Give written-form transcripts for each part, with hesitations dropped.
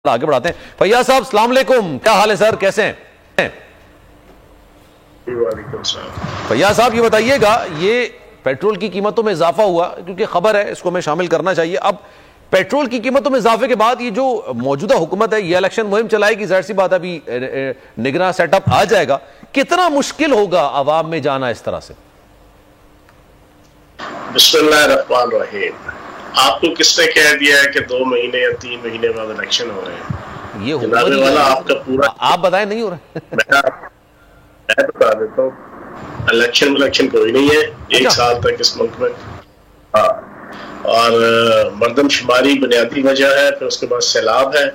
آگے بڑھاتے ہیں. فیاض صاحب السلام علیکم، کیا حال ہے سر، کیسے ہیں؟ فیاض صاحب یہ بتائیے گا، یہ پیٹرول کی قیمتوں میں اضافہ ہوا، کیونکہ خبر ہے اس کو میں شامل کرنا چاہیے. اب پیٹرول کی قیمتوں میں اضافے کے بعد یہ جو موجودہ حکومت ہے یہ الیکشن مہم چلائے گی، ظاہر سی بات ہے ابھی نگراں سیٹ اپ آ جائے گا، کتنا مشکل ہوگا عوام میں جانا اس طرح سے؟ بسم اللہ الرحمن الرحیم. آپ کو کس نے کہہ دیا ہے کہ 2 مہینے یا 3 مہینے بعد الیکشن ہو رہے ہیں؟ یہ جناب والا آپ کا پورا، آپ بتائیں نہیں ہو رہا؟ میں بتا دیتا ہوں، الیکشن کوئی نہیں ہے 1 سال تک اس ملک میں. ہاں، اور مردم شماری بنیادی وجہ ہے، پھر اس کے بعد سیلاب ہے.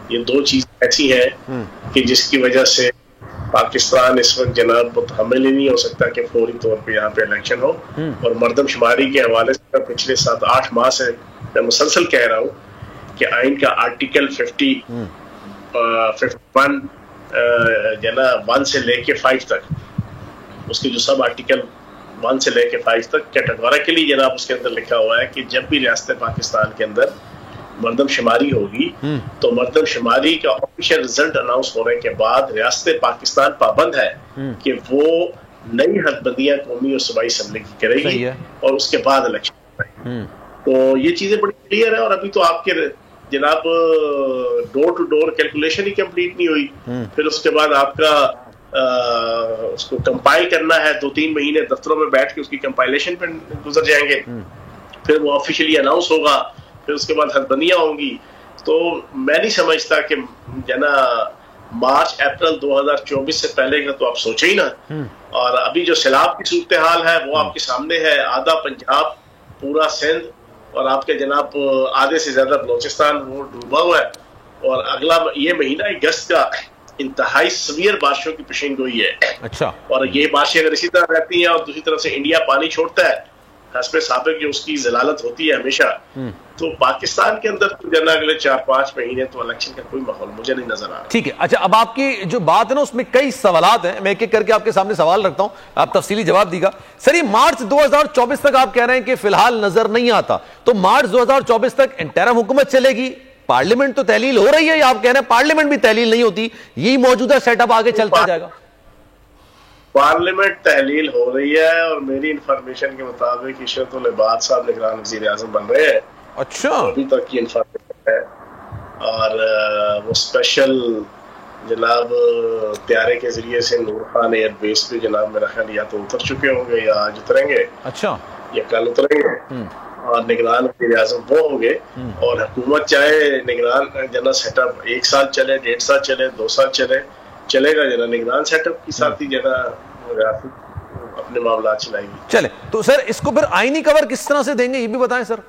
یہ 2 چیز ایسی ہیں کہ جس کی وجہ سے پاکستان اس وقت جناب متحمل ہی نہیں ہو سکتا کہ فوری طور پہ یہاں پہ الیکشن ہو. اور مردم شماری کے حوالے سے پچھلے 7-8 ماہ سے میں مسلسل کہہ رہا ہوں کہ آئین کا آرٹیکل 51 جناب 1 سے لے کے 5 تک، اس کے جو سب آرٹیکل 1 سے لے کے 5 تک کیٹیگوریکلی جناب اس کے اندر لکھا ہوا ہے کہ جب بھی ریاست پاکستان کے اندر مردم شماری ہوگی تو مردم شماری کا آفیشیل رزلٹ اناؤنس ہونے کے بعد ریاست پاکستان پابند ہے کہ وہ نئی حد بندیاں قومی اور صوبائی اسمبلی کی کرے گی اور اس کے بعد الیکشن کرے گی. تو یہ چیزیں بڑی کلیئر ہیں. اور ابھی تو آپ کے جناب ڈور ٹو ڈور کیلکولیشن ہی کمپلیٹ نہیں ہوئی. پھر اس کے بعد آپ کا اس کو کمپائل کرنا ہے، 2-3 مہینے دفتروں میں بیٹھ کے اس کی کمپائلیشن پہ گزر جائیں گے. پھر وہ آفیشیلی اناؤنس ہوگا، پھر اس کے بعد حد بندیاں ہوں گی. تو میں نہیں سمجھتا کہ مارچ اپریل 2024 سے پہلے کا تو آپ سوچیں ہی نا. اور ابھی جو سیلاب کی صورتحال ہے وہ آپ کے سامنے ہے. آدھا پنجاب، پورا سندھ اور آپ کے جناب آدھے سے زیادہ بلوچستان وہ ڈوبا ہوا ہے. اور اگلا یہ مہینہ اگست کا انتہائی سویر بارشوں کی پیشین گوئی ہے. اچھا. اور یہ بارشیں اگر اسی طرح رہتی ہیں اور دوسری طرف سے انڈیا پانی چھوڑتا ہے حسب سابق جو اس کی ضلالت ہوتی ہے ہمیشہ، تو پاکستان کے اندر اگلے 4-5 مہینے تو الیکشن کا کوئی ماحول مجھے نہیں نظر آ رہا. ٹھیک ہے. اچھا، اب آپ کی جو بات ہے نا اس میں کئی سوالات ہیں، میں ایک ایک کر کے آپ کے سامنے سوال رکھتا ہوں، آپ تفصیلی جواب دیگا. سر یہ مارچ 2024 تک آپ کہہ رہے ہیں کہ فی الحال نظر نہیں آتا، تو مارچ 2024 تک انٹرم حکومت چلے گی، پارلیمنٹ تو تحلیل ہو رہی ہے، یا آپ کہہ رہے ہیں پارلیمنٹ بھی تحلیل نہیں ہوتی، یہی موجودہ سیٹ اپ آگے چلتا جائے گا؟ پارلیمنٹ تحلیل ہو رہی ہے اور میری انفارمیشن کے مطابق عشرت العباد صاحب نگران وزیر اعظم بن رہے ہیں. اچھا. ابھی تک یہ انفارمیشن ہے. اور وہ اسپیشل جناب طیارے کے ذریعے سے نور خان ایئر بیس پہ جناب میرا خیال یا تو اتر چکے ہوں گے یا آج اتریں گے. اچھا. یا کل اتریں گے. اور نگران وزیر اعظم وہ ہوں گے. اور حکومت چاہے نگران جنرل سیٹ اپ 1 سال چلے، 1.5 سال چلے، 2 سال چلے گا، جنرل نگران سیٹ اپ کی ساتھ ہی ریاست اپنے معاملات چلائے گی. چلے تو سر اس کو پھر آئینی کور کس طرح سے دیں گے یہ بھی بتائیں سر.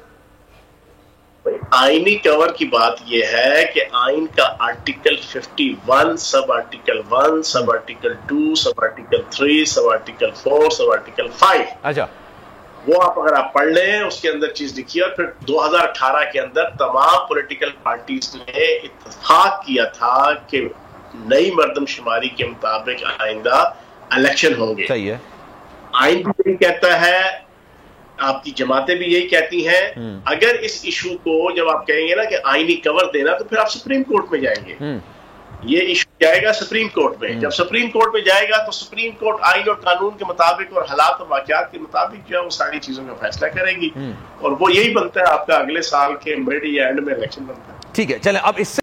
آئینی کور کی بات یہ ہے کہ آئین کا article 51 sub article 1 sub article 2 sub article 3 sub article 4 sub article 5، اچھا وہ اگر آپ پڑھ لیں اس کے اندر چیز لکھی ہے. اور پھر 2018 کے اندر تمام پولیٹیکل پارٹیز نے اتفاق کیا تھا کہ نئی مردم شماری کے مطابق آئندہ الیکشن ہوں گے. صحیح ہے. آئین بھی یہی کہتا ہے، آپ کی جماعتیں بھی یہی کہتی ہیں. اگر اس ایشو کو جب آپ کہیں گے نا کہ آئینی کور دینا تو پھر آپ سپریم کورٹ میں جائیں گے. یہ ایشو جائے گا سپریم کورٹ میں. جب سپریم کورٹ میں جائے گا تو سپریم کورٹ آئین اور قانون کے مطابق اور حالات اور واقعات کے مطابق جو ہے وہ ساری چیزوں کا فیصلہ کرے گی. اور وہ یہی بنتا ہے آپ کا اگلے سال کے مڈ یا اینڈ میں الیکشن بنتا ہے. ٹھیک ہے. چلیں اب اس سے